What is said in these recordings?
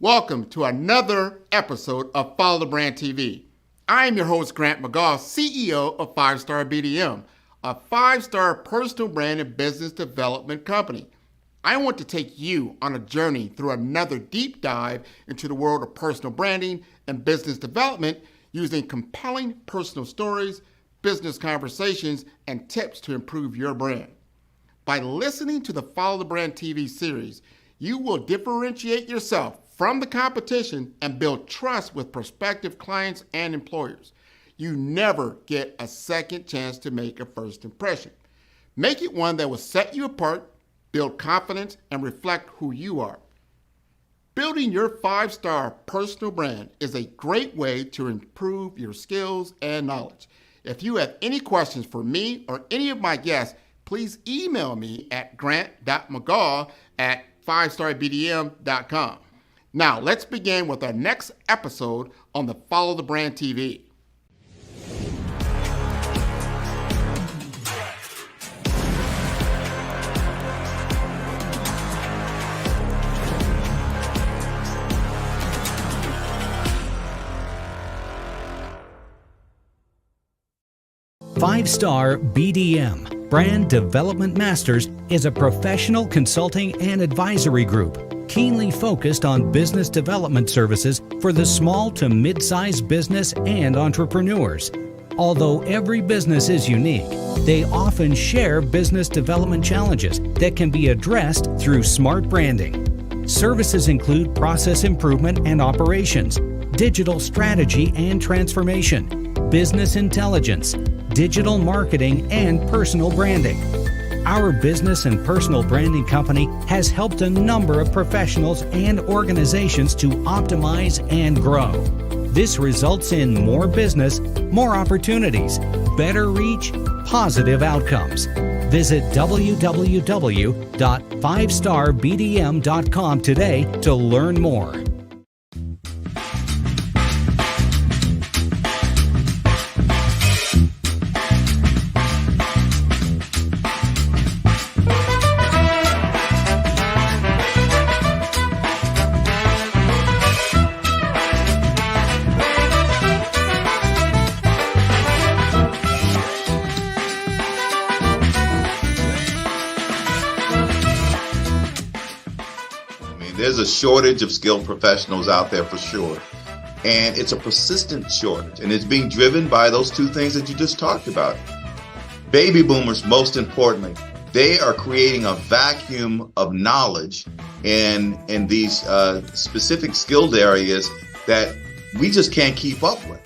Welcome to another episode of Follow the Brand TV. I am your host, Grant McGaugh, CEO of 5-Star BDM, a 5-star personal brand and business development company. I want to take you on a journey through another deep dive into the world of personal branding and business development using compelling personal stories, business conversations, and tips to improve your brand. By listening to the Follow the Brand TV series, you will differentiate yourself from the competition and build trust with prospective clients and employers. You never get a second chance to make a first impression. Make it one that will set you apart, build confidence, and reflect who you are. Building your 5-star personal brand is a great way to improve your skills and knowledge. If you have any questions for me or any of my guests, please email me at grant.mcgaugh@5starbdm.com. Now, let's begin with our next episode on the Follow the Brand TV. Five-Star BDM, Brand Development Masters, is a professional consulting and advisory group keenly focused on business development services for the small to mid-sized business and entrepreneurs. Although every business is unique, they often share business development challenges that can be addressed through smart branding. Services include process improvement and operations, digital strategy and transformation, business intelligence, digital marketing, and personal branding. Our business and personal branding company has helped a number of professionals and organizations to optimize and grow. This results in more business, more opportunities, better reach, positive outcomes. Visit www.5starbdm.com today to learn more. There's a shortage of skilled professionals out there for sure. And it's a persistent shortage. And it's being driven by those two things that you just talked about. Baby boomers, most importantly, they are creating a vacuum of knowledge in these specific skilled areas that we just can't keep up with.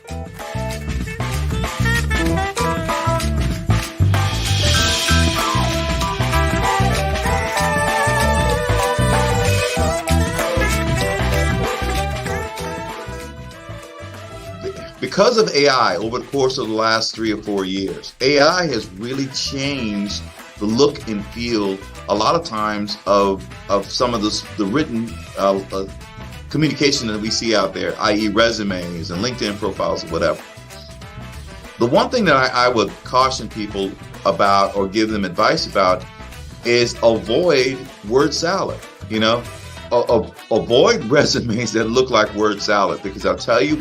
Because of AI over the course of the last 3 or 4 years, AI has really changed the look and feel a lot of times of some of the written communication that we see out there, i.e. resumes and LinkedIn profiles or whatever. The one thing that I would caution people about or give them advice about is avoid word salad, avoid resumes that look like word salad, because I'll tell you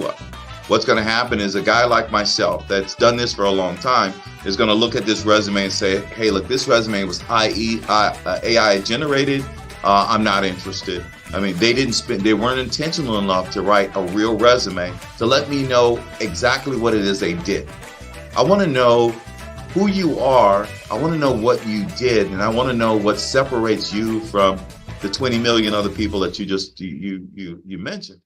what's going to happen is a guy like myself that's done this for a long time is going to look at this resume and say, hey, look, this resume was AI generated. I'm not interested. I mean, they weren't intentional enough to write a real resume to let me know exactly what it is they did. I want to know who you are. I want to know what you did. And I want to know what separates you from the 20 million other people that you mentioned.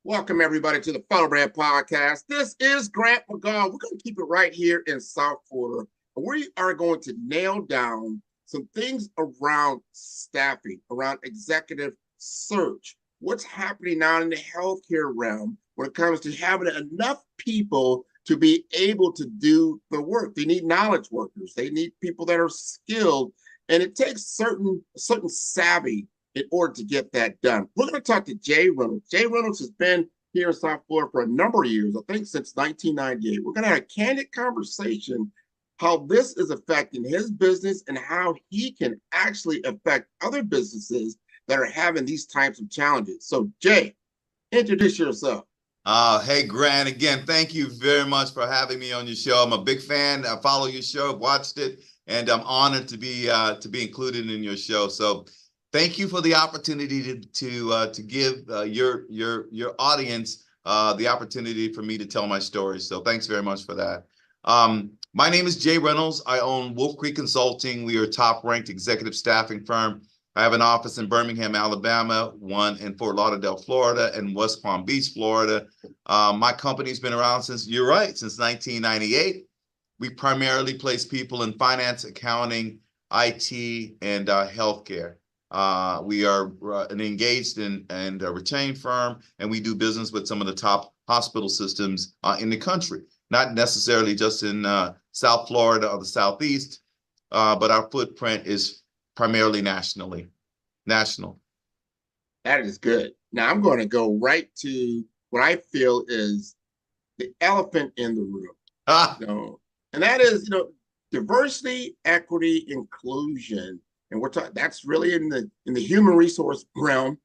Welcome, everybody, to the Follow Brand Podcast. This is Grant McGaugh. We're going to keep it right here in South Florida. We are going to nail down some things around staffing, around executive search. What's happening now in the healthcare realm when it comes to having enough people to be able to do the work. They need knowledge workers. They need people that are skilled, and it takes certain savvy in order to get that done. We're going to talk to Jay Reynolds. Jay Reynolds has been here in South Florida for a number of years, I think since 1998. We're going to have a candid conversation how this is affecting his business and how he can actually affect other businesses that are having these types of challenges. So, Jay, introduce yourself. Hey, Grant, again, thank you very much for having me on your show. I'm a big fan. I follow your show, watched it, and I'm honored to be included in your show. So thank you for the opportunity to give your audience the opportunity for me to tell my story. So thanks very much for that. My name is Jay Reynolds. I own Wolf Creek Consulting. We are a top-ranked executive staffing firm. I have an office in Birmingham, Alabama, one in Fort Lauderdale, Florida, and West Palm Beach, Florida. My company's been around since 1998. We primarily place people in finance, accounting, IT, and healthcare. We are an engaged and a retained firm, and we do business with some of the top hospital systems in the country, not necessarily just in South Florida or the Southeast, but our footprint is primarily national. That is good. Now I'm going to go right to what I feel is the elephant in the room. And that is, diversity, equity, inclusion. And we're talking that's really in the human resource realm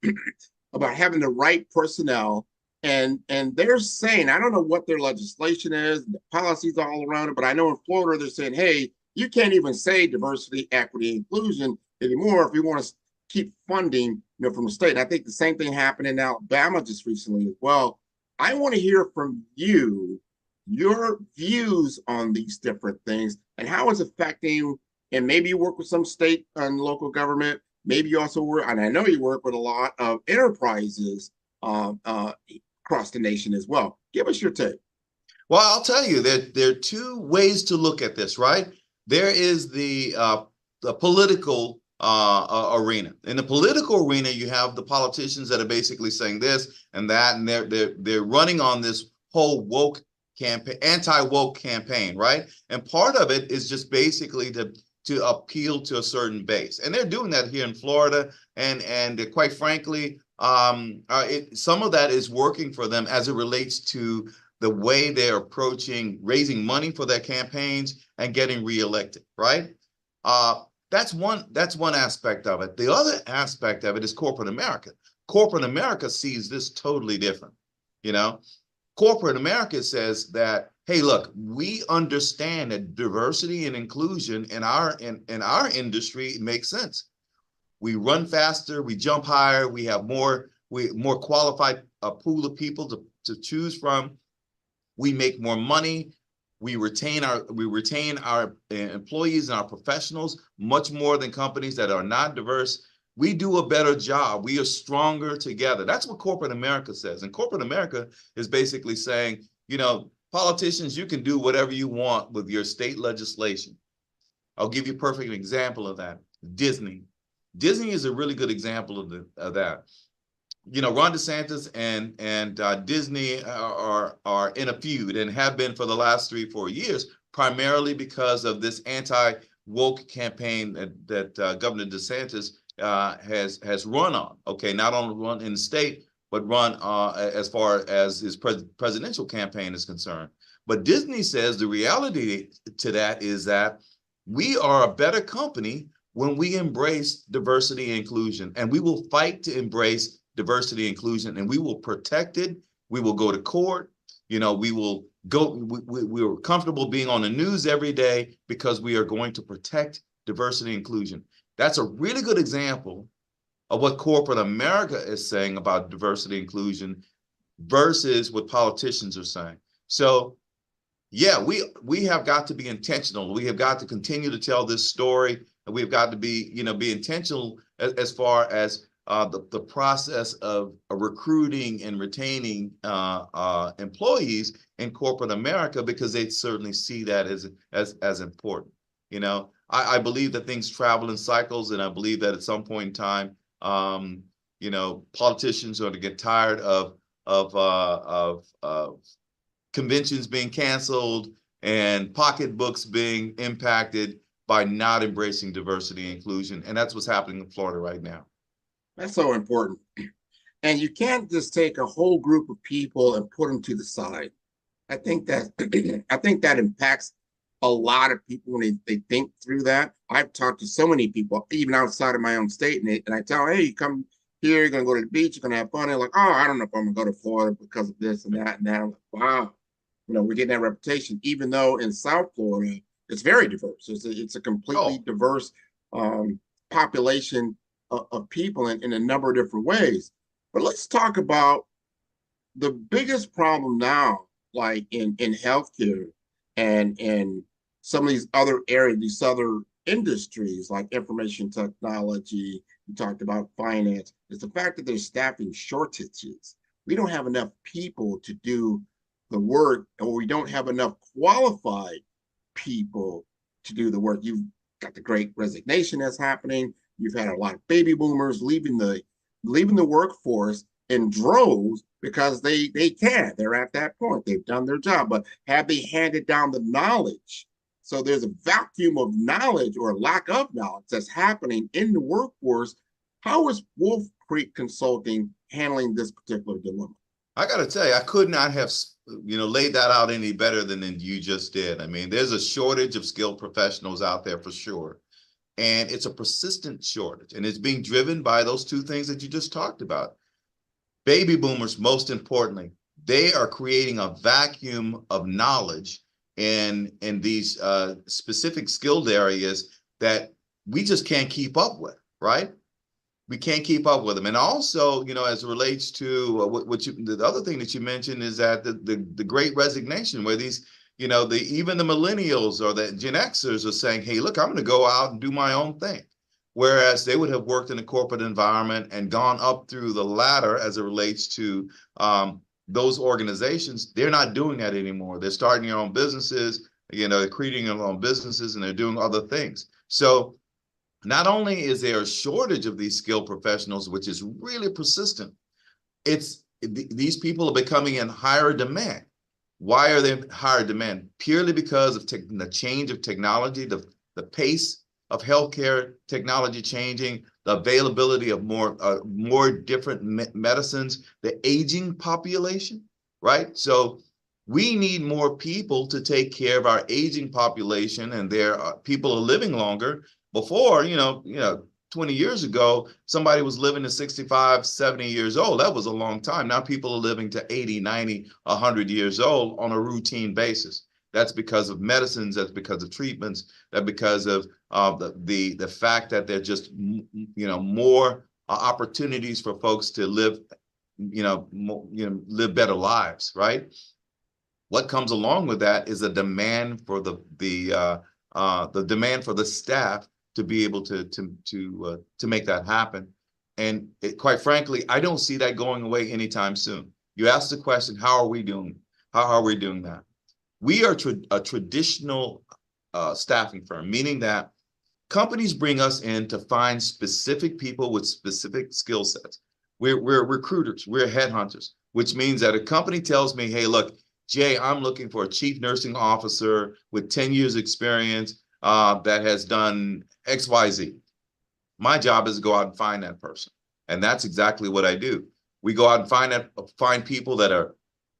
about having the right personnel. And they're saying, I don't know what their legislation is, the policies all around it, but I know in Florida they're saying, hey, you can't even say diversity, equity, inclusion anymore if you want to keep funding, from the state. And I think the same thing happened in Alabama just recently as well. I want to hear from you, your views on these different things and how it's affecting. And maybe you work with some state and local government. Maybe you also work, and I know you work with a lot of enterprises across the nation as well. Give us your take. Well, I'll tell you that there are two ways to look at this, right? There is the political arena. In the political arena, you have the politicians that are basically saying this and that, and they're running on this whole woke campaign, anti-woke campaign, right? And part of it is just basically to appeal to a certain base, and they're doing that here in Florida, and quite frankly, some of that is working for them as it relates to the way they're approaching raising money for their campaigns and getting reelected, right? That's one aspect of it. The other aspect of it is corporate America. Corporate America sees this totally different. Corporate America says that, hey, look, we understand that diversity and inclusion in our industry makes sense. We run faster, we jump higher, we have more qualified pool of people to choose from. We make more money. We retain our employees and our professionals much more than companies that are not diverse. We do a better job. We are stronger together. That's what corporate America says. And corporate America is basically saying, politicians, you can do whatever you want with your state legislation. I'll give you a perfect example of that. Disney. Disney is a really good example of that. Ron DeSantis and Disney are in a feud and have been for the last 3-4 years, primarily because of this anti-woke campaign that Governor DeSantis has run on. Okay, not only run in the state, but run as far as his presidential campaign is concerned. But Disney says the reality to that is that we are a better company when we embrace diversity and inclusion, and we will fight to embrace diversity and inclusion, and we will protect it. We will go to court. We will go. We are comfortable being on the news every day because we are going to protect diversity and inclusion. That's a really good example of what corporate America is saying about diversity and inclusion versus what politicians are saying. So, yeah, we have got to be intentional. We have got to continue to tell this story, and we've got to be intentional as far as the process of recruiting and retaining employees in corporate America, because they certainly see that as important. I believe that things travel in cycles, and I believe that at some point in time, politicians are going to get tired of conventions being canceled and pocketbooks being impacted by not embracing diversity and inclusion. And that's what's happening in Florida right now. That's so important. And you can't just take a whole group of people and put them to the side. I think that I think that impacts a lot of people when they think through that. I've talked to so many people, even outside of my own state, and I tell them, hey, you come here, you're gonna go to the beach, you're gonna have fun. They're like, oh, I don't know if I'm gonna go to Florida because of this and that and that. I'm like, wow, we're getting that reputation, even though in South Florida it's very diverse. It's a completely diverse population of people in a number of different ways. But let's talk about the biggest problem now, like in healthcare and some of these other areas, these other industries like information technology. You talked about finance. Is the fact that there's staffing shortages. We don't have enough people to do the work, or we don't have enough qualified people to do the work. You've got the great resignation that's happening. You've had a lot of baby boomers leaving the workforce in droves because they can. They're at that point. They've done their job, but have they handed down the knowledge? So there's a vacuum of knowledge or lack of knowledge that's happening in the workforce. How is Wolf Creek Consulting handling this particular dilemma? I got to tell you, I could not have laid that out any better than you just did. I mean, there's a shortage of skilled professionals out there for sure. And it's a persistent shortage. And it's being driven by those two things that you just talked about. Baby boomers, most importantly, they are creating a vacuum of knowledge in these specific skilled areas that we just can't keep up with, right? We can't keep up with them. And also, as it relates to the other thing that you mentioned is that the great resignation, where these, even the millennials or the Gen Xers are saying, hey, look, I'm going to go out and do my own thing. Whereas they would have worked in a corporate environment and gone up through the ladder as it relates to those organizations. They're not doing that anymore. They're starting their own businesses, they're creating their own businesses, and they're doing other things. So not only is there a shortage of these skilled professionals, which is really persistent, these people are becoming in higher demand. Why are they in higher demand? Purely because of the change of technology, the pace of healthcare technology changing, the availability of more different medicines, the aging population, right? So we need more people to take care of our aging population, and people are living longer. Before, 20 years ago, somebody was living to 65, 70 years old. That was a long time. Now people are living to 80, 90, 100 years old on a routine basis. That's because of medicines. That's because of treatments. That's because of the fact that there are just more opportunities for folks to live live better lives, right? What comes along with that is a demand for the demand for the staff to be able to make that happen. And quite frankly, I don't see that going away anytime soon. You asked the question, how are we doing? How are we doing that? We are a traditional staffing firm, meaning that companies bring us in to find specific people with specific skill sets. We're recruiters, we're headhunters, which means that a company tells me, hey, look, Jay, I'm looking for a chief nursing officer with 10 years experience that has done XYZ. My job is to go out and find that person. And that's exactly what I do. We go out and find people that are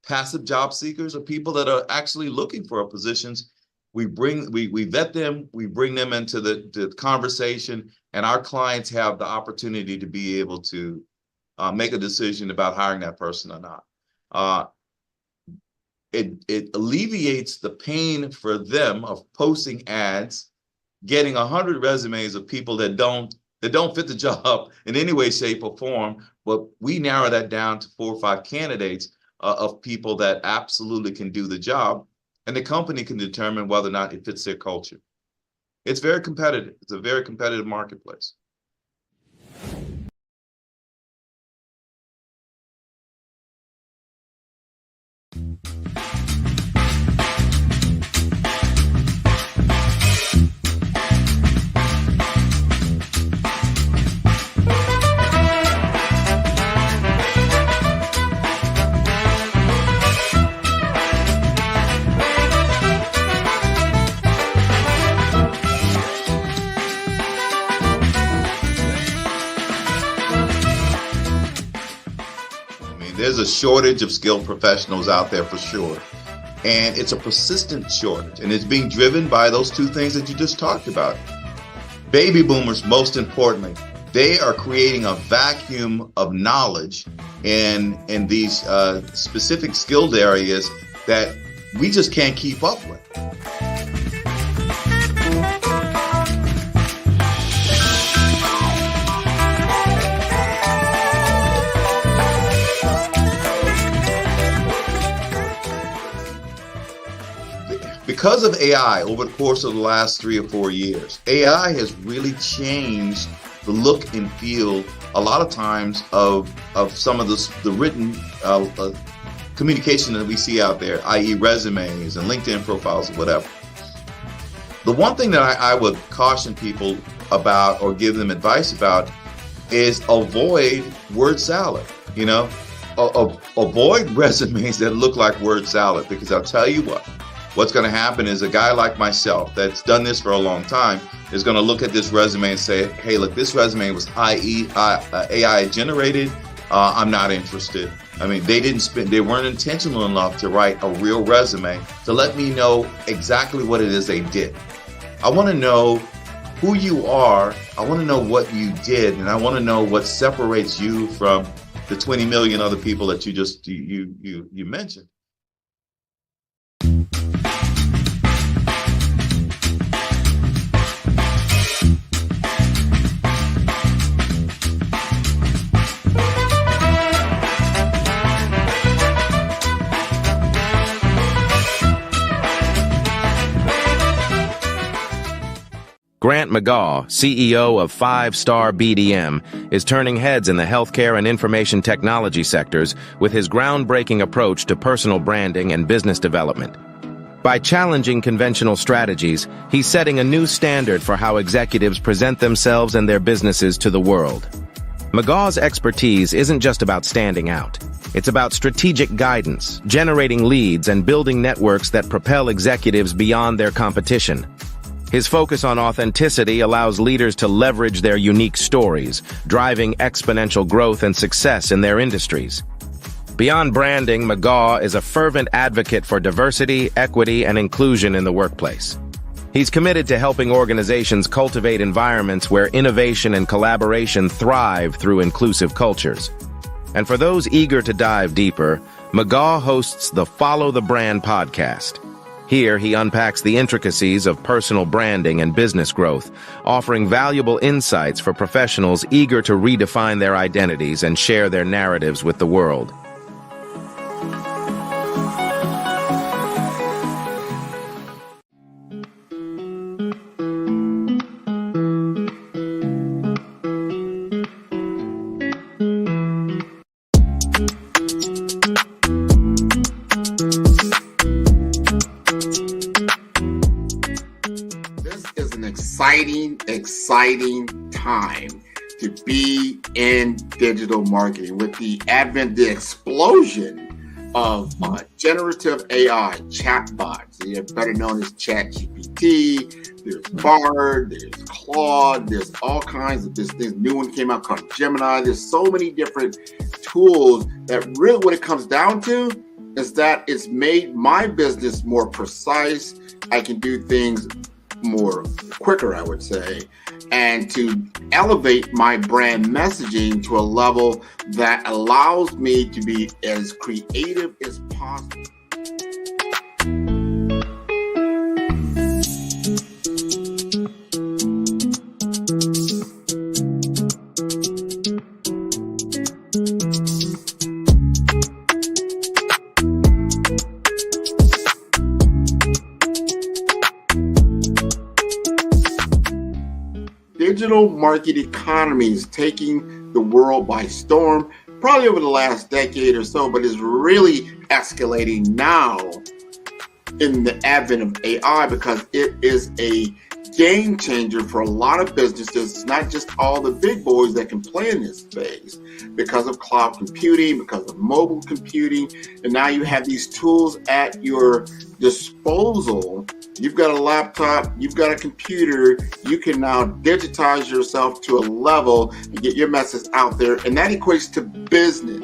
passive job seekers or people that are actually looking for positions. We vet them, we bring them into the conversation, and our clients have the opportunity to be able to make a decision about hiring that person or not. It alleviates the pain for them of posting ads, getting 100 resumes of people that don't fit the job in any way, shape, or form. But we narrow that down to 4 or 5 candidates of people that absolutely can do the job, and the company can determine whether or not it fits their culture. It's very competitive. It's a very competitive marketplace. mean, there's a shortage of skilled professionals out there for sure. And it's a persistent shortage. And it's being driven by those two things that you just talked about. Baby boomers, most importantly, they are creating a vacuum of knowledge in these specific skilled areas that we just can't keep up with. Because of AI, over the course of the last 3 or 4 years, AI has really changed the look and feel a lot of times of some of the written communication that we see out there, i.e. resumes and LinkedIn profiles or whatever. The one thing that I would caution people about or give them advice about is avoid word salad. You know, avoid resumes that look like word salad, because I'll tell you what's going to happen is a guy like myself that's done this for a long time is going to look at this resume and say, hey, look, this resume was AI generated. I'm not interested. I mean, they weren't intentional enough to write a real resume to let me know exactly what it is they did. I want to know who you are. I want to know what you did. And I want to know what separates you from the 20 million other people that you mentioned. Grant McGaw, CEO of 5-Star BDM, is turning heads in the healthcare and information technology sectors with his groundbreaking approach to personal branding and business development. By challenging conventional strategies, he's setting a new standard for how executives present themselves and their businesses to the world. McGaw's expertise isn't just about standing out. It's about strategic guidance, generating leads, and building networks that propel executives beyond their competition. His focus on authenticity allows leaders to leverage their unique stories, driving exponential growth and success in their industries. Beyond branding, McGaw is a fervent advocate for diversity, equity, and inclusion in the workplace. He's committed to helping organizations cultivate environments where innovation and collaboration thrive through inclusive cultures. And for those eager to dive deeper, McGaw hosts the Follow the Brand podcast. Here, he unpacks the intricacies of personal branding and business growth, offering valuable insights for professionals eager to redefine their identities and share their narratives with the world. Exciting time to be in digital marketing with the advent, the explosion of generative AI chatbots. They're better known as ChatGPT. There's Bard, there's Claude, there's all kinds of this new one came out called Gemini. There's so many different tools that really what it comes down to is that it's made my business more precise. I can do things more quicker, I would say, and to elevate my brand messaging to a level that allows me to be as creative as possible. Digital market economy is taking the world by storm, probably over the last decade or so, but is really escalating now in the advent of AI because it is a game changer for a lot of businesses. It's not just all the big boys that can play in this space because of cloud computing, because of mobile computing, and now you have these tools at your disposal. You've got a laptop, you've got a computer, you can now digitize yourself to a level and get your message out there, and that equates to business.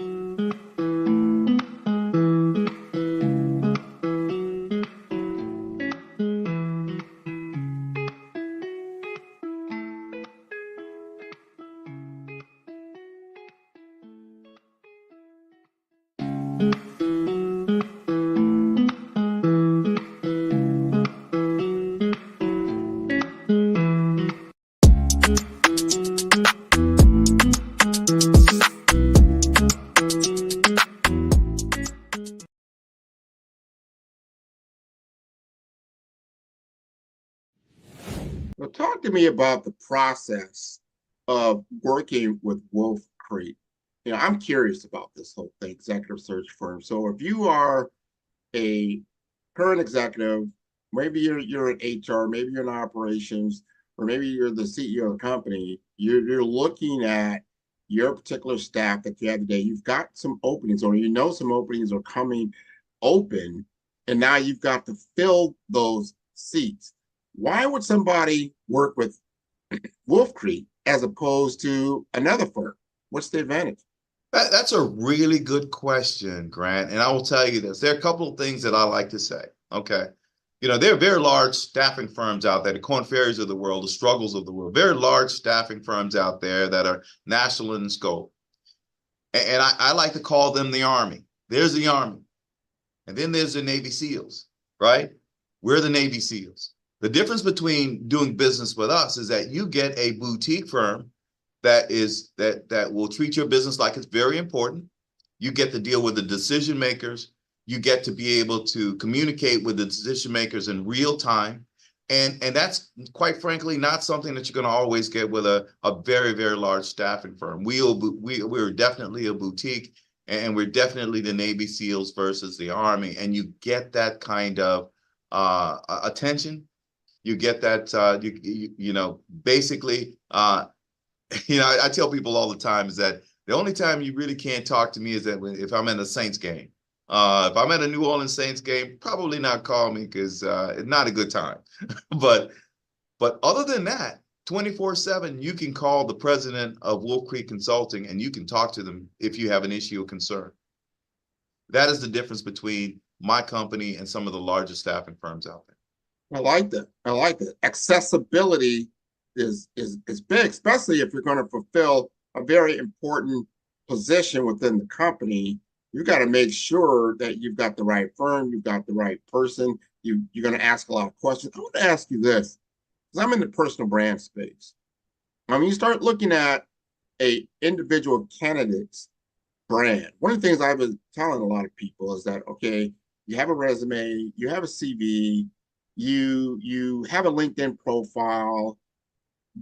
Talk to me about the process of working with Wolf Creek. I'm curious about this whole thing, executive search firm. So if you are a current executive, maybe you're in HR, maybe you're in operations, or maybe you're the CEO of the company, you're looking at your particular staff that you have today. You've got some openings, or some openings are coming open, and now you've got to fill those seats. Why would somebody work with Wolf Creek as opposed to another firm? What's the advantage? That's a really good question, Grant. And I will tell you this. There are a couple of things that I like to say. Okay. There are very large staffing firms out there, the Korn Ferries of the world, the Struggles of the world, very large staffing firms out there that are national in scope. And I like to call them the Army. There's the Army. And then there's the Navy SEALs, right? We're the Navy SEALs. The difference between doing business with us is that you get a boutique firm that will treat your business like it's very important. You get to deal with the decision makers. You get to be able to communicate with the decision makers in real time. And that's, quite frankly, not something that you're going to always get with a very, very large staffing firm. We're definitely a boutique, and we're definitely the Navy SEALs versus the Army. And you get that kind of attention. You get that, basically, I tell people all the time is that the only time you really can't talk to me is that if I'm at a Saints game. If I'm at a New Orleans Saints game, probably not call me because it's not a good time. But other than that, 24/7, you can call the president of Wolf Creek Consulting and you can talk to them if you have an issue or concern. That is the difference between my company and some of the largest staffing firms out there. I like that. I like that. Accessibility is big, especially if you're going to fulfill a very important position within the company. You got to make sure that you've got the right firm, you've got the right person. You're going to ask a lot of questions. I want to ask you this, because I'm in the personal brand space. When you start looking at a individual candidate's brand, one of the things I've been telling a lot of people is that, okay, you have a resume, you have a CV, you have a LinkedIn profile,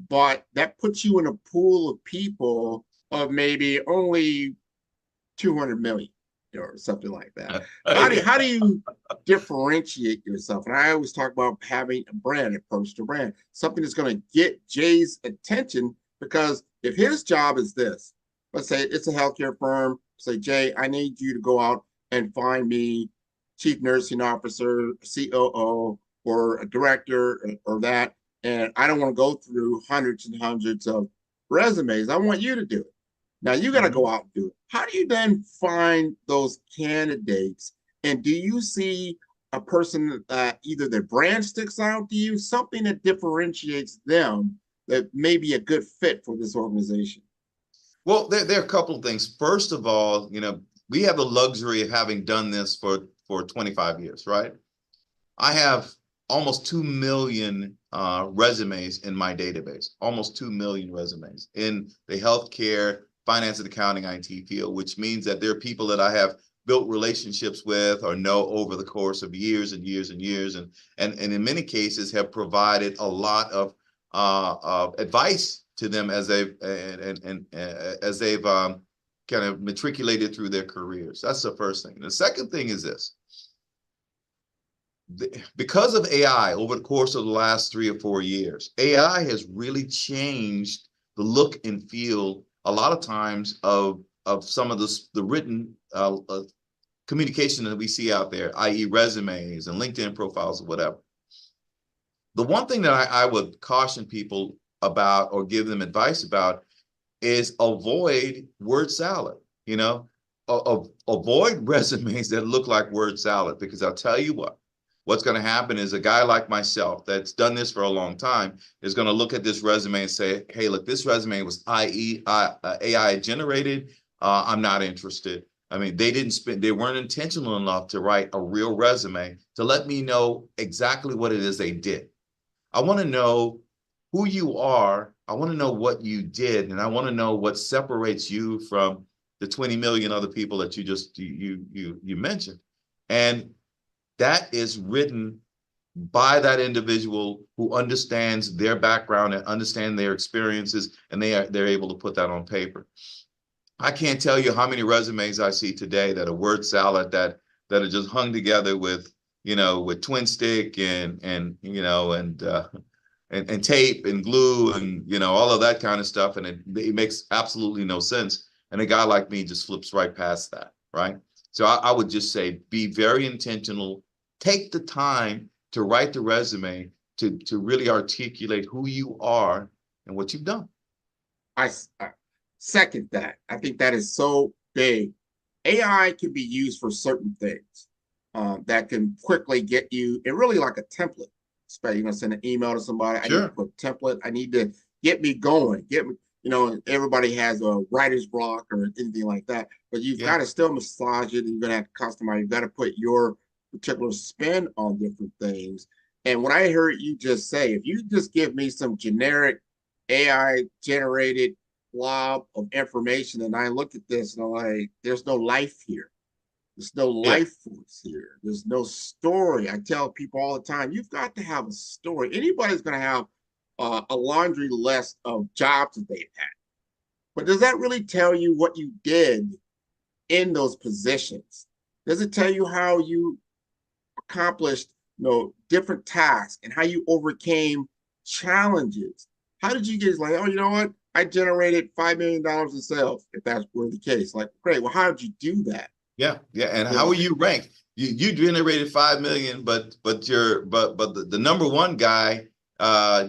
but that puts you in a pool of people of maybe only 200 million or something like that. How do you differentiate yourself? And I always talk about having a brand, a personal brand, something that's going to get Jay's attention, because if his job is this, let's say it's a healthcare firm, say, Jay, I need you to go out and find me chief nursing officer, COO, or a director or that, and I don't want to go through hundreds and hundreds of resumes. I want you to do it. Now you got to go out and do it. How do you then find those candidates? And do you see a person that either their brand sticks out to you, something that differentiates them that may be a good fit for this organization? Well, there are a couple of things. First of all, we have the luxury of having done this for 25 years, right? I have almost 2 million resumes in my database, almost 2 million resumes in the healthcare, finance and accounting, IT field, which means that there are people that I have built relationships with or know over the course of years and years and years, and in many cases have provided a lot of advice to them as they've kind of matriculated through their careers. That's the first thing. The second thing is this. Because of AI over the course of the last 3 or 4 years, AI has really changed the look and feel a lot of times of some of the written communication that we see out there, i.e. resumes and LinkedIn profiles or whatever. The one thing that I would caution people about or give them advice about is avoid word salad, avoid resumes that look like word salad, because I'll tell you what's going to happen is a guy like myself that's done this for a long time is going to look at this resume and say, hey, look, this resume was AI generated. I'm not interested. I mean, they weren't intentional enough to write a real resume to let me know exactly what it is they did. I want to know who you are. I want to know what you did. And I want to know what separates you from the 20 million other people that you mentioned. And that is written by that individual who understands their background and understand their experiences, and they're able to put that on paper. I can't tell you how many resumes I see today that are word salad, that are just hung together with, with twin stick and tape and glue and all of that kind of stuff, and it makes absolutely no sense. And a guy like me just flips right past that, right? So I would just say, be very intentional. Take the time to write the resume to really articulate who you are and what you've done. I second that. I think that is so big. AI can be used for certain things that can quickly get you, and really like a template. Send an email to somebody. I need to put a template. I need to get me going. Get me, everybody has a writer's block or anything like that, but you've got to still massage it, and you're going to have to customize. You've got to put your particular spin on different things. And when I heard you just say, if you just give me some generic AI generated blob of information, and I look at this and I'm like, there's no life here. There's no life force here. There's no story. I tell people all the time, you've got to have a story. Anybody's going to have a laundry list of jobs that they've had. But does that really tell you what you did in those positions? Does it tell you how you accomplished, different tasks and how you overcame challenges? How did you get like, oh, you know what? I generated $5 million in sales, if that were the case. Like, great. Well, how did you do that? Yeah. And how are you ranked? You generated 5 million, but the number one guy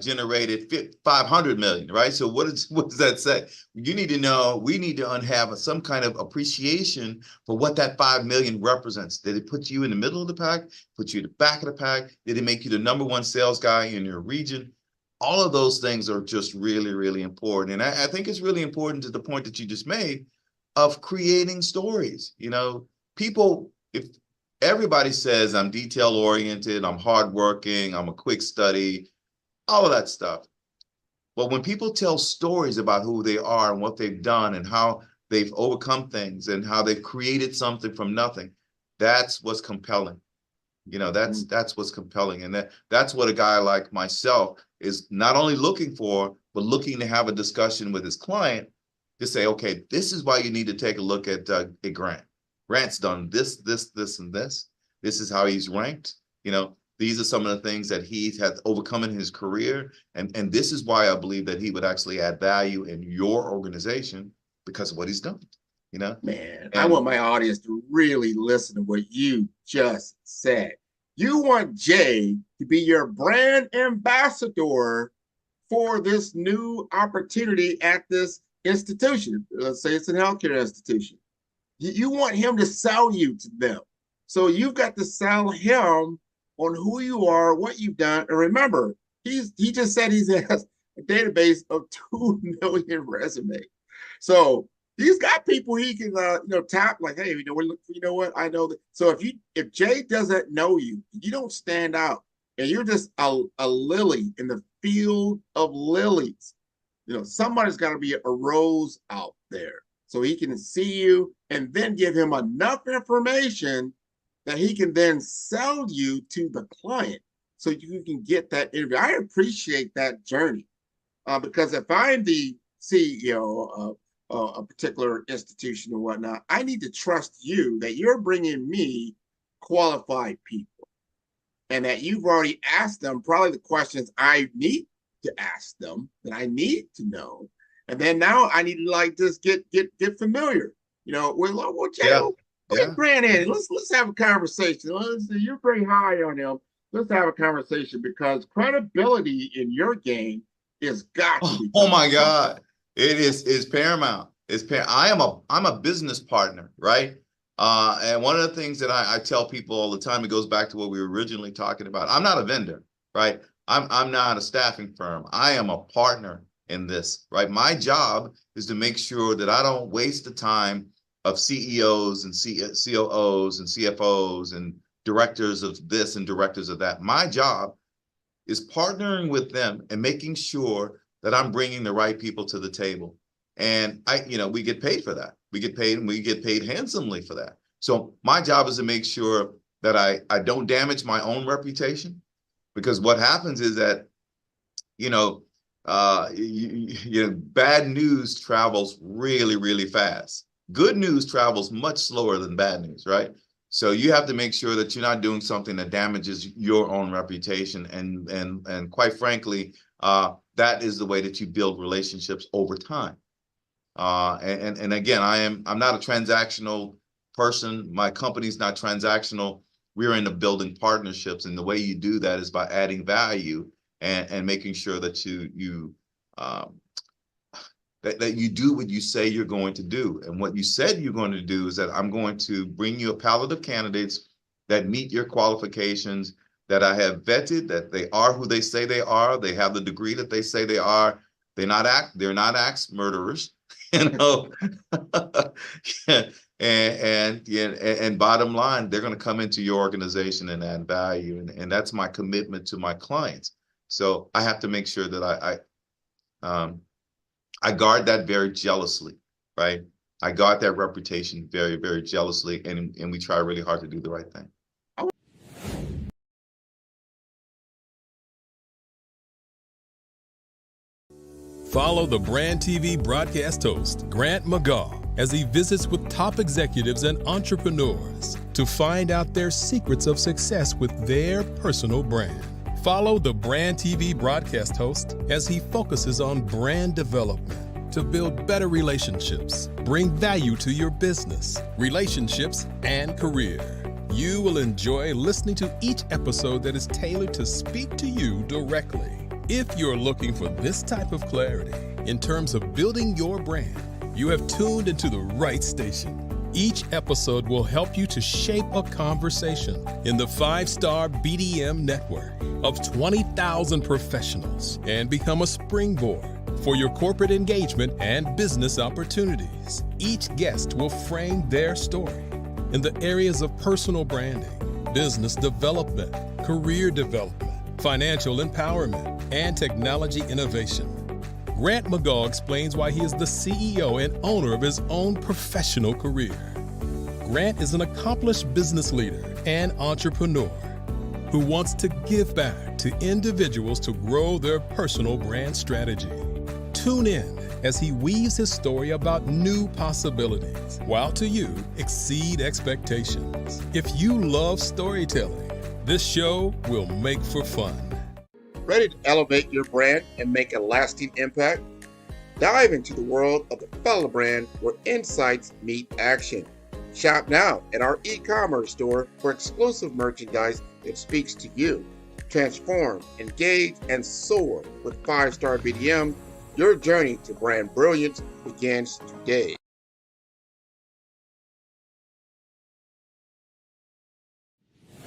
generated 500 million, right? So what does that say? You need to know, we need to have some kind of appreciation for what that 5 million represents. Did it put you in the middle of the pack? Put you in the back of the pack? Did it make you the number one sales guy in your region? All of those things are just really, really important. And I think it's really important to the point that you just made of creating stories. People, if everybody says I'm detail oriented, I'm hardworking, I'm a quick study, all of that stuff. But when people tell stories about who they are and what they've done and how they've overcome things and how they've created something from nothing, that's what's compelling. That's what's compelling. And that's what a guy like myself is not only looking for, but looking to have a discussion with his client to say, okay, this is why you need to take a look at Grant. Grant's done this, and this. This is how he's ranked. These are some of the things that he has overcome in his career. And this is why I believe that he would actually add value in your organization because of what he's done. Man, I want my audience to really listen to what you just said. You want Jay to be your brand ambassador for this new opportunity at this institution. Let's say it's a healthcare institution. You want him to sell you to them. So you've got to sell him on who you are, what you've done. And remember, he just said he has a database of 2 million resumes. So he's got people he can tap, like, hey, you know what? I know that. So if Jay doesn't know you, you don't stand out, and you're just a lily in the field of lilies. Somebody's got to be a rose out there so he can see you and then give him enough information that he can then sell you to the client so you can get that interview. I appreciate that journey because if I'm the CEO of a particular institution and whatnot, I need to trust you that you're bringing me qualified people and that you've already asked them probably the questions I need to ask them, that I need to know. And then now I need to just get familiar, with, well, Jay, bring Grant in. Let's have a conversation. You're pretty high on him. Let's have a conversation because credibility in your game is got to be. Oh my God. It is paramount. I'm a business partner, right? And one of the things that I tell people all the time, it goes back to what we were originally talking about. I'm not a vendor, right? I'm not a staffing firm. I am a partner in this, right? My job is to make sure that I don't waste the time of CEOs and COOs and CFOs and directors of this and directors of that. My job is partnering with them and making sure that I'm bringing the right people to the table. And we get paid for that. We get paid, and we get paid handsomely for that. So my job is to make sure that I don't damage my own reputation, Because what happens is that, bad news travels really, really fast. Good news travels much slower than bad news, right? So you have to make sure that you're not doing something that damages your own reputation. And quite frankly, that is the way that you build relationships over time. And again, I'm not a transactional person. My company's not transactional. We're into building partnerships, and the way you do that is by adding value and making sure that um, that you do what you say you're going to do. And what you said you're going to do is that I'm going to bring you a palette of candidates that meet your qualifications, that I have vetted, that they are who they say they are, they have the degree that they say they are, they're not axe murderers, you know. And bottom line, they're going to come into your organization and add value, and that's my commitment to my clients. So I have to make sure that I guard that very jealously, right? I guard that reputation very, very jealously, and we try really hard to do the right thing. Follow the Brand TV broadcast host, Grant McGaw, as he visits with top executives and entrepreneurs to find out their secrets of success with their personal brand. Follow the Brand TV broadcast host as he focuses on brand development to build better relationships, bring value to your business, relationships, and career. You will enjoy listening to each episode that is tailored to speak to you directly. If you're looking for this type of clarity in terms of building your brand, you have tuned into the right station. Each episode will help you to shape a conversation in the 5-Star BDM network of 20,000 professionals and become a springboard for your corporate engagement and business opportunities. Each guest will frame their story in the areas of personal branding, business development, career development, financial empowerment, and technology innovation. Grant McGaw explains why he is the CEO and owner of his own professional career. Grant is an accomplished business leader and entrepreneur who wants to give back to individuals to grow their personal brand strategy. Tune in as he weaves his story about new possibilities, while to you exceed expectations. If you love storytelling, this show will make for fun. Ready to elevate your brand and make a lasting impact? Dive into the world of the Follow brand where insights meet action. Shop now at our e-commerce store for exclusive merchandise that speaks to you. Transform, engage, and soar with 5-Star BDM. Your journey to brand brilliance begins today.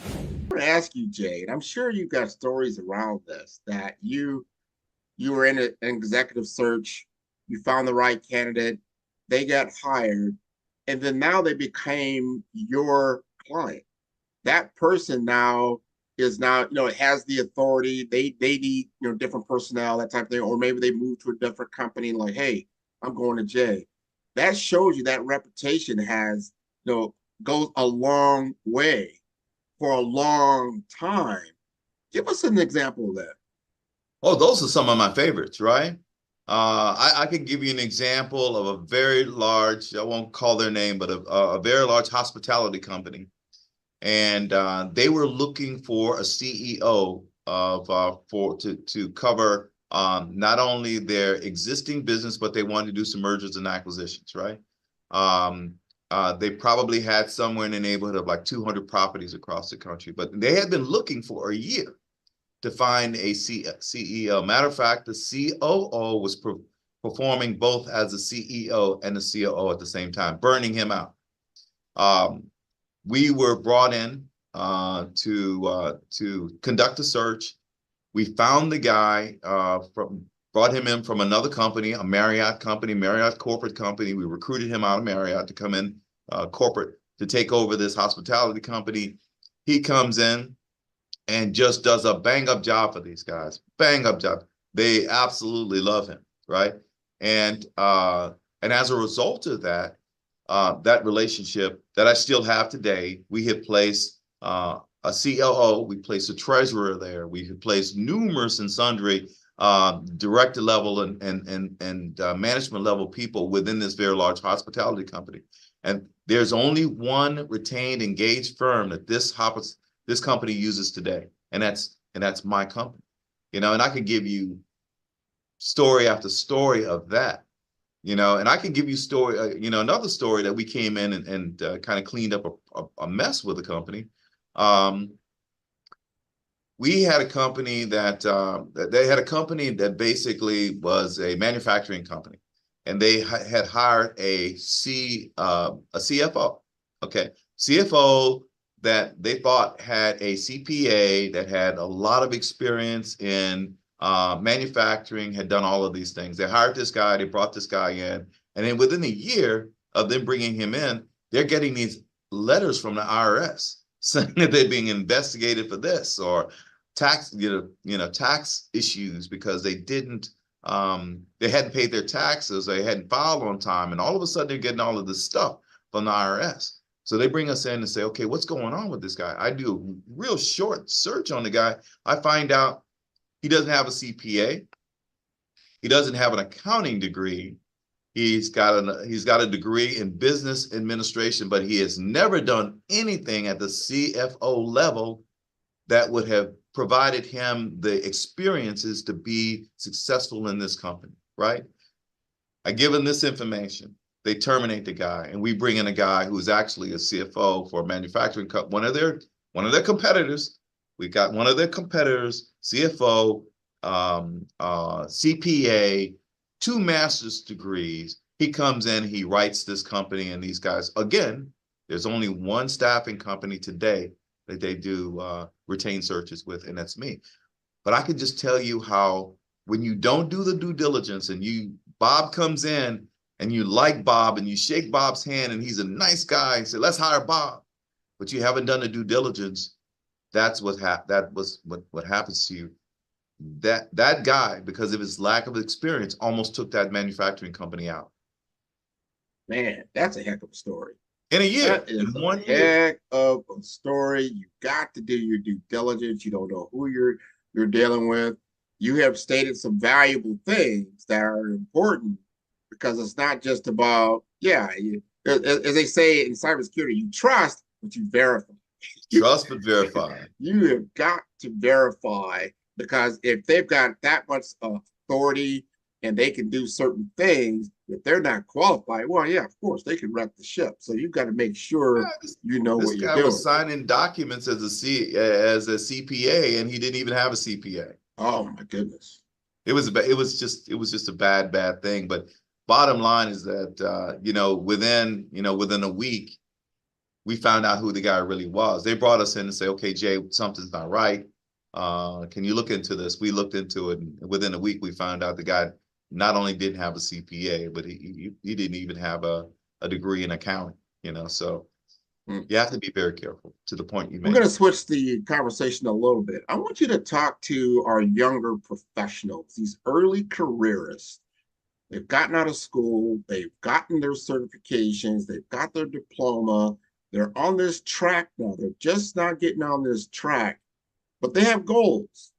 I want to ask you, Jay, and I'm sure you've got stories around this, that you were in an executive search, you found the right candidate, they got hired, and then now they became your client. That person now is has the authority. They need different personnel, that type of thing, or maybe they move to a different company and like, hey, I'm going to Jay. That shows you that reputation has goes a long way for a long time. Give us an example of that. Oh, those are some of my favorites, right? I could give you an example of a very large, I won't call their name, but a very large hospitality company. And they were looking for a CEO to cover not only their existing business, but they wanted to do some mergers and acquisitions, right? They probably had somewhere in the neighborhood of like 200 properties across the country, but they had been looking for a year to find a CEO. Matter of fact, the COO was performing both as a CEO and a COO at the same time, burning him out. We were brought in to conduct a search. We found the guy, brought him in from another company, a Marriott company, Marriott corporate company. We recruited him out of Marriott to come in corporate to take over this hospitality company. He comes in and just does a bang-up job for these guys. Bang-up job. They absolutely love him, right? And as a result of that, that relationship that I still have today, we have placed a COO, we placed a treasurer there, we placed numerous and sundry director level and management level people within this very large hospitality company. And there's only one retained, engaged firm that this company uses today, and that's my company. And I could give you story after story of that. And I can give you story, another story that we came in and kind of cleaned up a mess with the company. We had a company that they had a company that basically was a manufacturing company, and they had hired a CFO, CFO that they thought had a CPA that had a lot of experience in manufacturing, had done all of these things. They hired this guy, they brought this guy in, and then within a year of them bringing him in, they're getting these letters from the IRS saying that they're being investigated for this, or tax, tax issues because they hadn't paid their taxes, they hadn't filed on time, and all of a sudden they're getting all of this stuff from the IRS. So they bring us in and say, okay, what's going on with this guy? I do a real short search on the guy. I find out he doesn't have a CPA. He doesn't have an accounting degree. He's got a degree in business administration, but he has never done anything at the CFO level that would have provided him the experiences to be successful in this company, right? I give him this information. They terminate the guy, and we bring in a guy who's actually a CFO for a manufacturing company, one of their competitors. We got one of their competitors, CFO, CPA, 2 master's degrees. He comes in, he writes this company, and these guys, again, there's only one staffing company today that they do retained searches with, and that's me. But I can just tell you how when you don't do the due diligence and Bob comes in and you like Bob and you shake Bob's hand and he's a nice guy and say, let's hire Bob, but you haven't done the due diligence, that's what happens to you. That guy, because of his lack of experience, almost took that manufacturing company out. Man, that's a heck of a story. In a year. That is a heck of a story. You got to do your due diligence. You don't know who you're dealing with. You have stated some valuable things that are important, because it's not just about, as they say in cybersecurity, you trust, but you verify. Trust but verify. You have got to verify, because if they've got that much authority and they can do certain things, if they're not qualified, well, yeah, of course, they can wreck the ship. So you've got to make sure you know what you're doing. This guy was signing documents as a CPA, and he didn't even have a CPA. Oh my goodness! It was just a bad thing. But bottom line is that within a week, we found out who the guy really was. They brought us in and say, okay, Jay, something's not right. Can you look into this? We looked into it, and within a week, we found out the guy not only didn't have a CPA, but he didn't even have a degree in accounting. So you have to be very careful, to the point you made. I'm going to switch the conversation a little bit. I want you to talk to our younger professionals, these early careerists. They've gotten out of school, they've gotten their certifications, they've got their diploma, they're on this track now. They're just not getting on this track, but they have goals.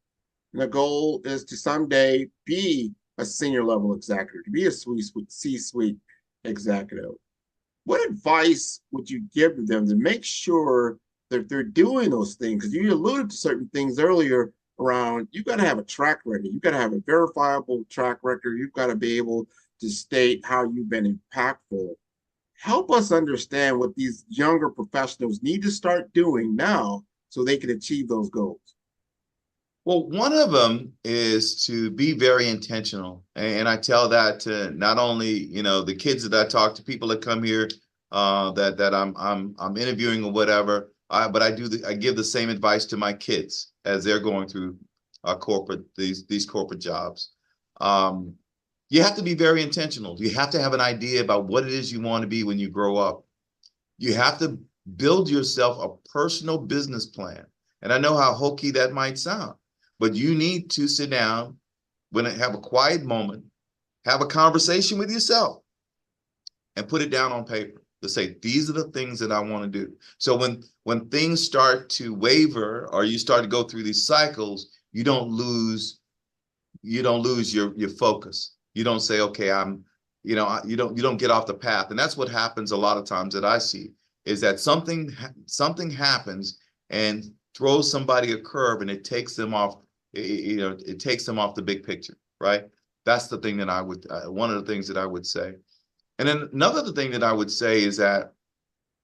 And the goal is to someday be a senior level executive, to be a C-suite executive. What advice would you give to them to make sure that they're doing those things? Because you alluded to certain things earlier around, you've got to have a track record. You've got to have a verifiable track record. You've got to be able to state how you've been impactful. Help us understand what these younger professionals need to start doing now so they can achieve those goals. Well, one of them is to be very intentional. And I tell that to not only, the kids that I talk to, people that come here that I'm interviewing or whatever, but I give the same advice to my kids as they're going through these corporate jobs. You have to be very intentional. You have to have an idea about what it is you want to be when you grow up. You have to build yourself a personal business plan. And I know how hokey that might sound, but you need to sit down, have a quiet moment, have a conversation with yourself, and put it down on paper. to say, these are the things that I want to do. So when things start to waver or you start to go through these cycles, you don't lose your focus. You don't say, okay, you don't get off the path. And that's what happens a lot of times that I see, is that something happens and throws somebody a curve, and it takes them off, it takes them off the big picture, right? That's the thing that one of the things that I would say. And then another thing that I would say is that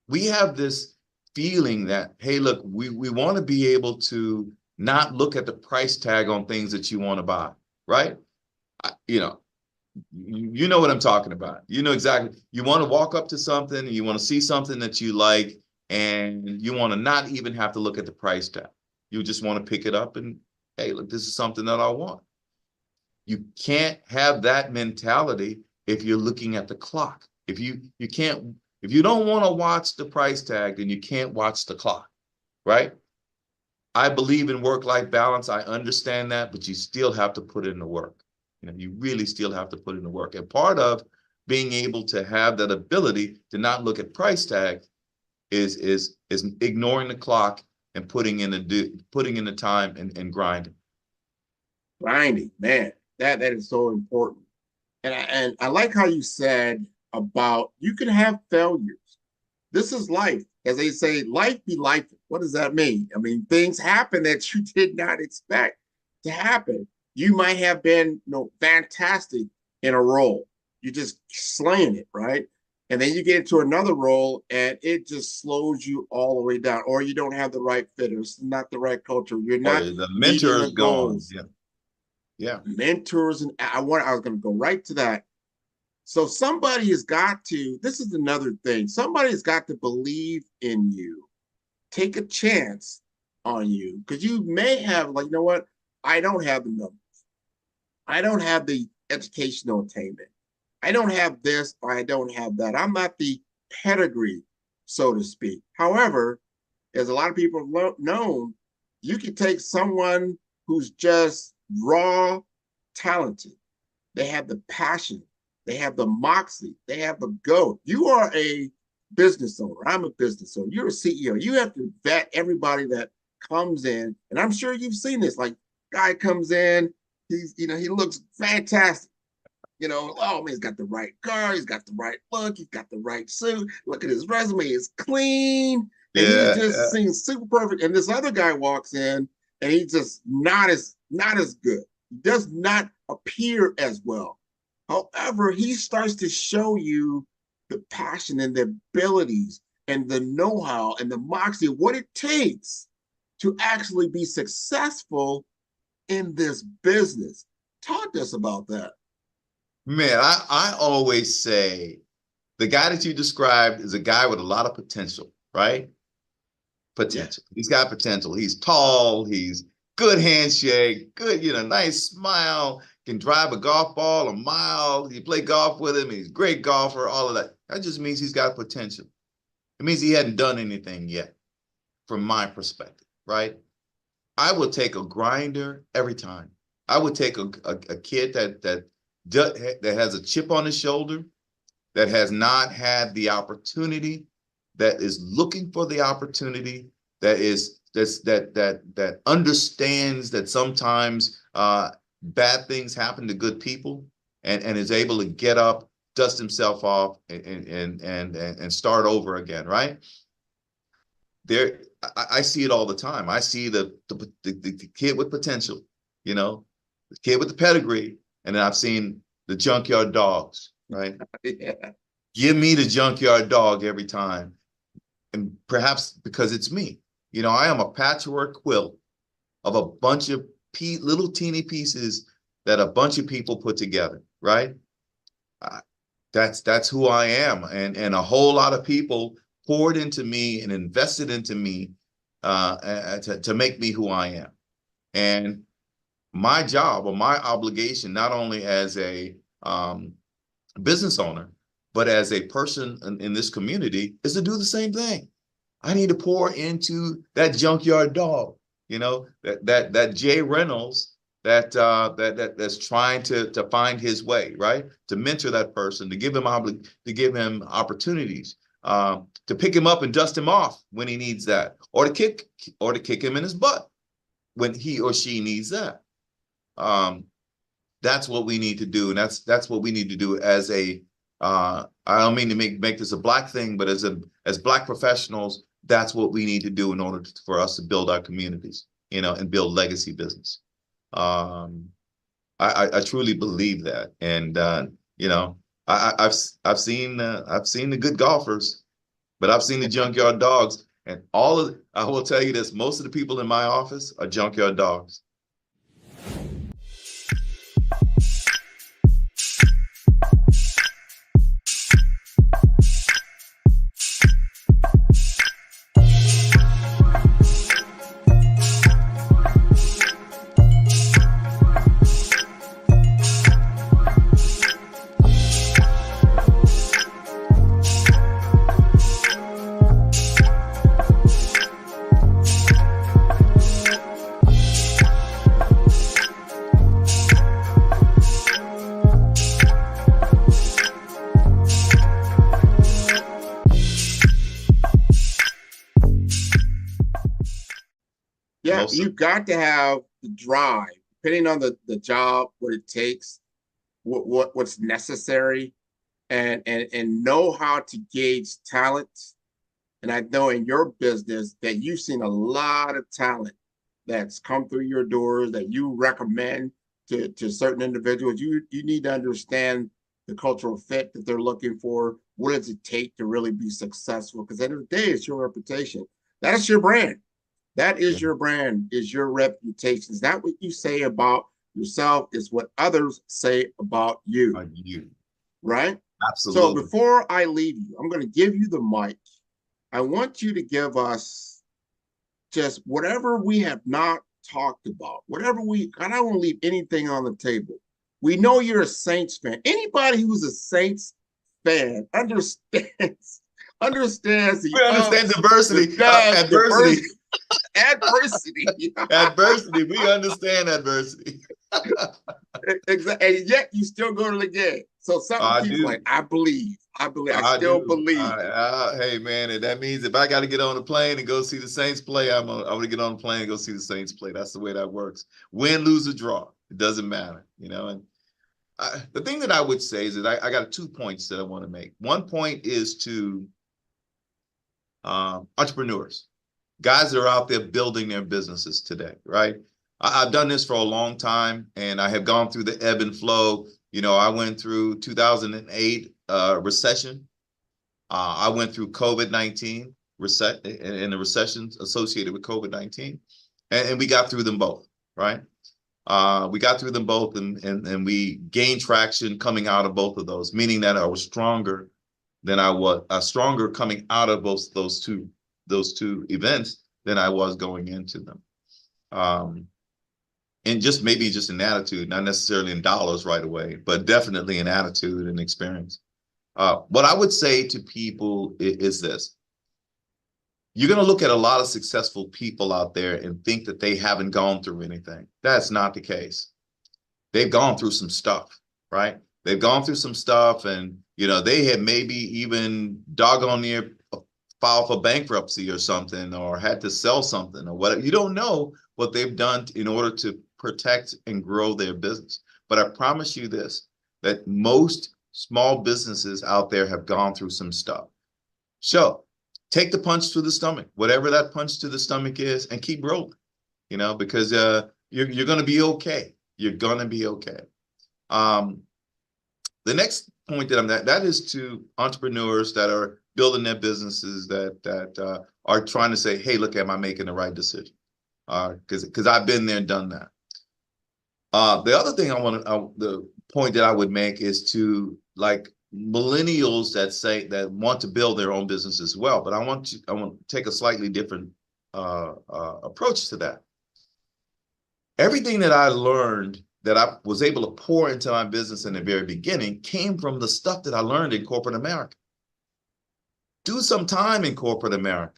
we have this feeling that, hey, look, we want to be able to not look at the price tag on things that you want to buy, right? You know what I'm talking about. You know exactly. You want to walk up to something, and you want to see something that you like, and you want to not even have to look at the price tag. You just want to pick it up and, hey, look, this is something that I want. You can't have that mentality if you're looking at the clock. If you don't want to watch the price tag, then you can't watch the clock, right? I believe in work-life balance. I understand that, but you still have to put in the work. You really still have to put in the work. And part of being able to have that ability to not look at price tags is ignoring the clock and putting in the time and grinding. Grinding, man, that is so important. And I like how you said about you can have failures. This is life. As they say, life be life. What does that mean? I mean, things happen that you did not expect to happen. You might have been, fantastic in a role. You just slaying it, right? And then you get into another role and it just slows you all the way down, or you don't have the right fit, or it's not the right culture. You're not The meeting mentor the is gone. goals. Yeah. Mentors, and I was going to go right to that. So somebody has got to, this is another thing, somebody has got to believe in you, take a chance on you, because you may have, like, you know what, I don't have the numbers. I don't have the educational attainment. I don't have this, or I don't have that. I'm not the pedigree, so to speak. However, as a lot of people have known, you can take someone who's just raw talented. They have the passion. They have the moxie. They have the go. You are a business owner. I'm a business owner. You're a CEO. You have to vet everybody that comes in. And I'm sure you've seen this. Like, guy comes in, he looks fantastic. Oh man, he's got the right car, he's got the right look, he's got the right suit. Look at his resume, it's clean, and he just seems super perfect. And this other guy walks in, and he's just not as good. He does not appear as well. However, he starts to show you the passion and the abilities and the know-how and the moxie of what it takes to actually be successful in this business. Talk to us about that. Man, I always say the guy that you described is a guy with a lot of potential, right? Potential. Yeah. He's got potential. He's tall. He's good handshake, good, nice smile, can drive a golf ball a mile. You play golf with him. He's a great golfer, all of that. That just means he's got potential. It means he hadn't done anything yet, from my perspective, right? I would take a grinder every time. I would take a kid that has a chip on his shoulder, that has not had the opportunity, that is looking for the opportunity, that understands that sometimes bad things happen to good people, and is able to get up, dust himself off, and start over again, right? I see it all the time. I see the kid with potential, the kid with the pedigree, and then I've seen the junkyard dogs, right? Yeah. Give me the junkyard dog every time. And perhaps because it's me. I am a patchwork quilt of a bunch of little teeny pieces that a bunch of people put together, right? That's who I am. And a whole lot of people poured into me and invested into me to make me who I am. And my job, or my obligation, not only as a business owner, but as a person in this community, is to do the same thing. I need to pour into that junkyard dog, that Jay Reynolds that's trying to find his way, right? To mentor that person, to give him opportunities, to pick him up and dust him off when he needs that, or to kick him in his butt when he or she needs that. That's what we need to do, and that's what we need to do as a. I don't mean to make this a black thing, but as black professionals, that's what we need to do in order for us to build our communities, and build legacy business. I truly believe that, and I've seen the good golfers, but I've seen the junkyard dogs, and I will tell you this: most of the people in my office are junkyard dogs. Yeah, you've got to have the drive, depending on the job, what it takes, what's necessary, and know how to gauge talent. And I know in your business that you've seen a lot of talent that's come through your doors that you recommend to certain individuals. You need to understand the cultural fit that they're looking for. What does it take to really be successful? Because at the end of the day, it's your reputation. That is your brand. That is your brand, is your reputation. Is that what you say about yourself? Is what others say about you. Right? Absolutely. So before I leave you, I'm going to give you the mic. I want you to give us just whatever we have not talked about, and I don't want to leave anything on the table. We know you're a Saints fan. Anybody who's a Saints fan understands. We understand diversity. Adversity. Adversity. We understand adversity. Exactly. And yet you still go to the game. So something keeps like, I believe. I still believe. Hey man, and that means if I got to get on a plane and go see the Saints play, I'm gonna get on a plane and go see the Saints play. That's the way that works. Win, lose, or draw, it doesn't matter, And the thing that I would say is that I got 2 points that I want to make. One point is to entrepreneurs, guys that are out there building their businesses today, right? I've done this for a long time, and I have gone through the ebb and flow. I went through 2008 recession. I went through COVID-19 and the recessions associated with COVID-19, and we got through them both, right? We got through them both, and we gained traction coming out of both of those, meaning that I was stronger than I was, stronger coming out of both those two events than I was going into them. And maybe just an attitude, not necessarily in dollars right away, but definitely an attitude and experience. What I would say to people is this: you're going to look at a lot of successful people out there and think that they haven't gone through anything. That's not the case. They've gone through some stuff, right? They've gone through some stuff, and they had maybe even doggone near filed for bankruptcy or something, or had to sell something or whatever. You don't know what they've done in order to protect and grow their business. But I promise you this, that most small businesses out there have gone through some stuff. So take the punch to the stomach, whatever that punch to the stomach is, and keep rolling, because you're going to be okay. You're going to be okay. The next point that is to entrepreneurs that are building their businesses that are trying to say, hey, look, am I making the right decision? Because I've been there and done that. The other thing the point that I would make is to millennials that want to build their own business as well. But I want to take a slightly different approach to that. Everything that I learned that I was able to pour into my business in the very beginning came from the stuff that I learned in corporate America. Do some time in corporate America.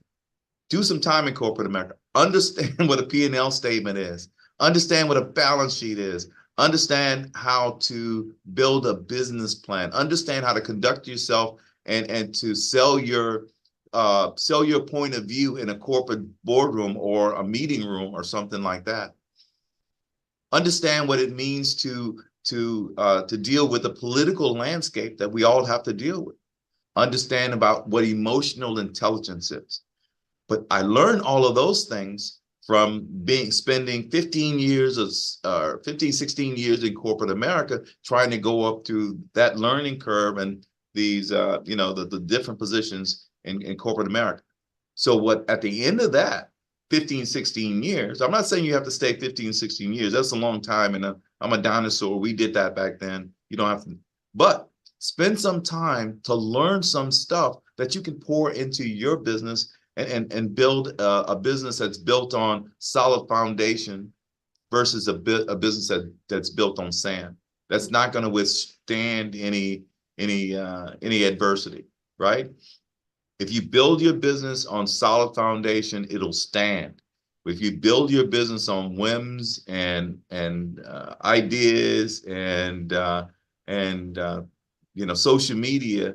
Understand what a P&L statement is. Understand what a balance sheet is. Understand how to build a business plan. Understand how to conduct yourself and to sell your point of view in a corporate boardroom or a meeting room or something like that. Understand what it means to deal with the political landscape that we all have to deal with. Understand about what emotional intelligence is. But I learned all of those things from spending 15 years or 15, 16 years in corporate America, trying to go up to that learning curve and these, the different positions in corporate America. So what at the end of that 15, 16 years, I'm not saying you have to stay 15, 16 years. That's a long time. And I'm a dinosaur. We did that back then. You don't have to, but spend some time to learn some stuff that you can pour into your business and build a business that's built on solid foundation versus a business that's built on sand. That's not going to withstand any adversity, right? If you build your business on solid foundation, it'll stand. If you build your business on whims and ideas and social media,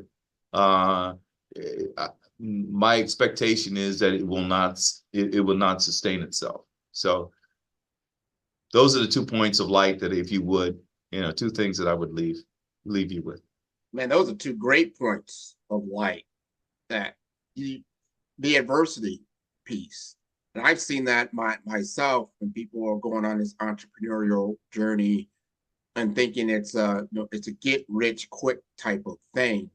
my expectation is that it will not sustain itself. So those are the 2 points of light that, if you would, 2 things that I would leave you with. Man, those are 2 great points of light. That the adversity piece, and I've seen that myself when people are going on this entrepreneurial journey and thinking it's a get rich quick type of thing,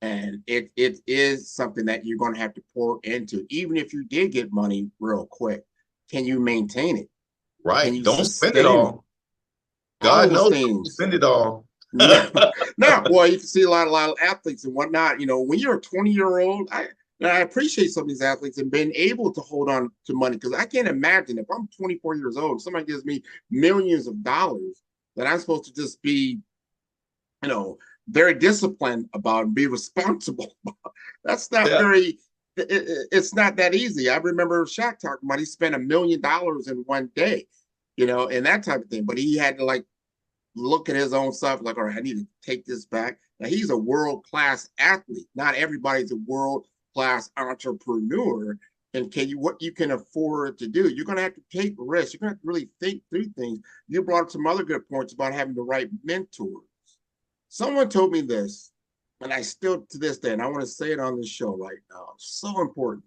and it is something that you're going to have to pour into. Even if you did get money real quick, can you maintain it? Right. Can you don't spend it all. God knows, don't spend it all. No, well, you can see a lot of athletes and whatnot. When you're a 20-year-old, I appreciate some of these athletes and being able to hold on to money, because I can't imagine if I'm 24 years old, somebody gives me millions of dollars, that I'm supposed to just be, very disciplined about and be responsible. That's not it's not that easy. I remember Shaq talking about he spent $1 million in one day, and that type of thing. But he had to look at his own stuff, all right, I need to take this back. Now, he's a world-class athlete. Not everybody's a world-class entrepreneur. And what you can afford to do, you're going to have to take risks. You're going to have to really think through things. You brought up some other good points about having the right mentors. Someone told me this, and I still, to this day, and I want to say it on this show right now, it's so important,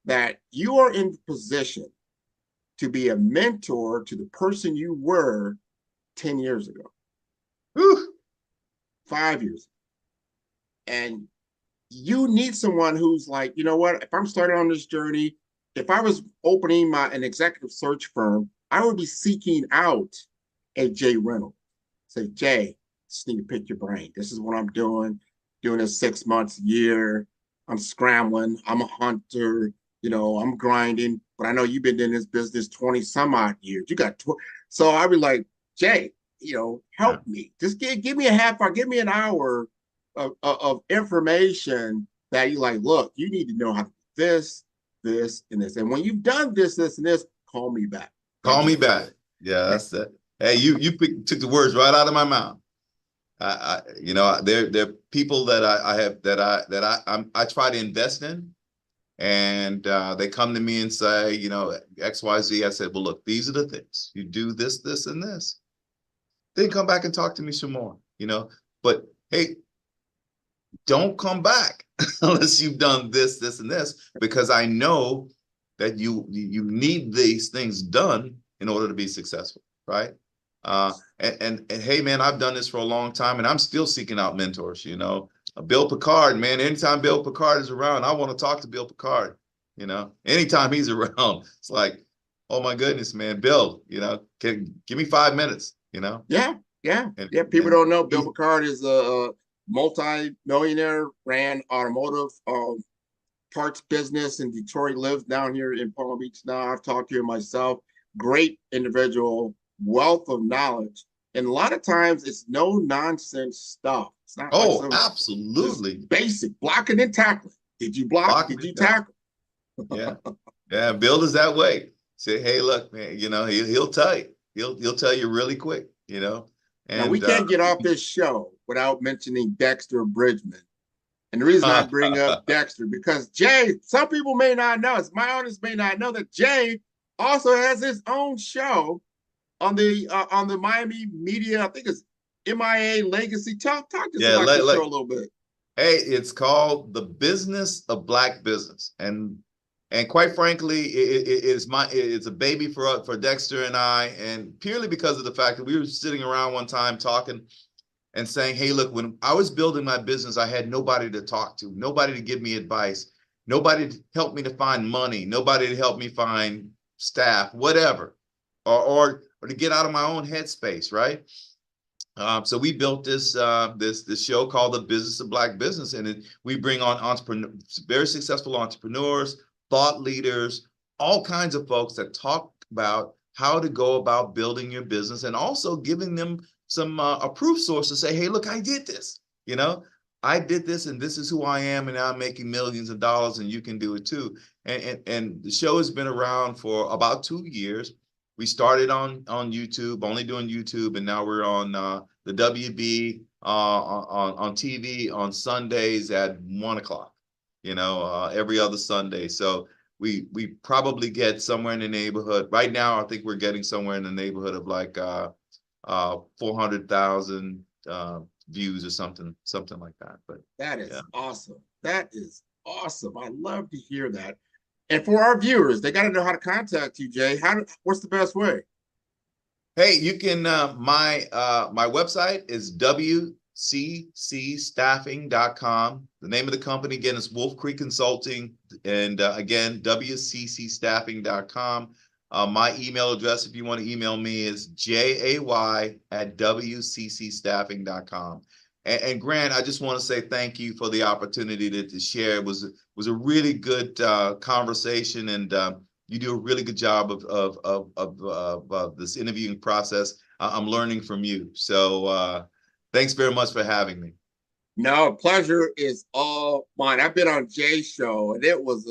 that you are in position to be a mentor to the person you were 10 years ago, Whew. 5 years ago. And you need someone who's like, you know what, if I'm starting on this journey, if I was opening an executive search firm, I would be seeking out a Jay Reynolds. Say, Jay, just need to pick your brain. This is what I'm doing this 6 months, a year. I'm scrambling. I'm a hunter. I'm grinding. But I know you've been in this business 20 some odd years. You got so I'd be like, Jay, help me. Just give me a half hour, give me an hour of information that you look, you need to know how to do this, this, and this. And when you've done this, this, and this, call me back. Call me back. Yeah, that's it. Hey, you took the words right out of my mouth. There are people that I try to invest in, and they come to me and say, XYZ. I said, well, look, these are the things. You do this, this, and this. Then come back and talk to me some more, but hey, don't come back unless you've done this, this, and this, because I know that you need these things done in order to be successful, right? And hey, man, I've done this for a long time, and I'm still seeking out mentors. Bill Picard, man. Anytime Bill Picard is around, I want to talk to Bill Picard. Anytime he's around, it's like, oh my goodness, man, Bill. Give me 5 minutes. Yeah. People don't know Bill Picard is a multi-millionaire, ran automotive parts business in Detroit, lives down here in Palm Beach now. I've talked to him myself. Great individual, wealth of knowledge. And a lot of times it's no nonsense stuff. It's not absolutely basic blocking and tackling. Did you block? Did you tackle? Yeah. Bill is that way. Say, hey, look, man, he'll tell you. He'll tell you really quick, And now we can't get off this show without mentioning Dexter Bridgman And the reason I bring up Dexter, because Jay, some people may not know, my audience may not know that Jay also has his own show on the Miami Media, I think it's MIA Legacy. Talk to us about the show a little bit. Hey, it's called The Business of Black Business. And quite frankly, it's a baby for Dexter and I, and purely because of the fact that we were sitting around one time talking and saying, hey, look, when I was building my business, I had nobody to talk to, nobody to give me advice, nobody to help me to find money, nobody to help me find staff, whatever, or to get out of my own headspace, right? So we built this show called The Business of Black Business, and we bring on very successful entrepreneurs, thought leaders, all kinds of folks that talk about how to go about building your business, and also giving them some a proof source to say, hey, look, I did this. I did this, and this is who I am, and now I'm making millions of dollars, and you can do it too. And the show has been around for about 2 years. We started on YouTube, only doing YouTube, and now we're on the WB on TV on Sundays at 1 o'clock. Every other Sunday. So we probably get somewhere in the neighborhood. Right now, I think we're getting somewhere in the neighborhood of like 400,000 views or something like that. But that is awesome. That is awesome. I love to hear that. And for our viewers, they got to know how to contact you, Jay. What's the best way? Hey, you can. My website is wccstaffing.com. The name of the company again is Wolf Creek Consulting, and again wccstaffing.com. My email address, if you want to email me, is jay@wccstaffing.com. And Grant, I just want to say thank you for the opportunity to share. It was a really good conversation, and you do a really good job of this interviewing process. I'm learning from you. So thanks very much for having me. No, pleasure is all mine. I've been on Jay's show, and it was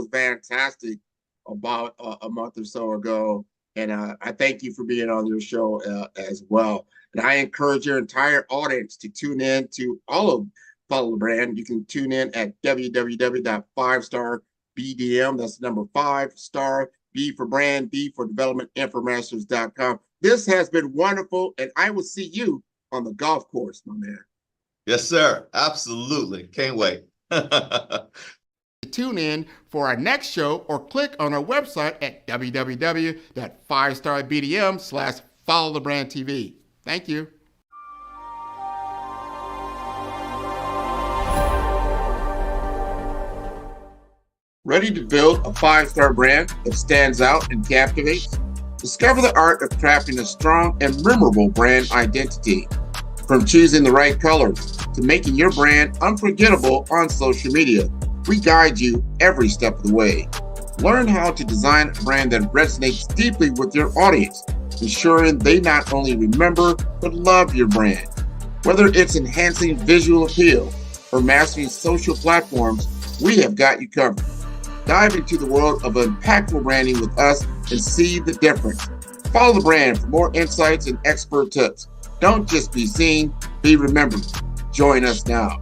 fantastic about a month or so ago. And I thank you for being on your show as well. And I encourage your entire audience to tune in to all of Follow the Brand. You can tune in at www.5starbdm. That's number 5-star, B for brand, D for development, infomasters.com. This has been wonderful, and I will see you on the golf course, my man. Yes, sir. Absolutely. Can't wait. Tune in for our next show or click on our website at www.5starbdm/followthebrandtv. Thank you. Ready to build a 5-star brand that stands out and captivates? Discover the art of crafting a strong and memorable brand identity. From choosing the right colors to making your brand unforgettable on social media, we guide you every step of the way. Learn how to design a brand that resonates deeply with your audience, ensuring they not only remember but love your brand. Whether it's enhancing visual appeal or mastering social platforms, we have got you covered. Dive into the world of impactful branding with us and see the difference. Follow the brand for more insights and expert tips. Don't just be seen, be remembered. Join us now.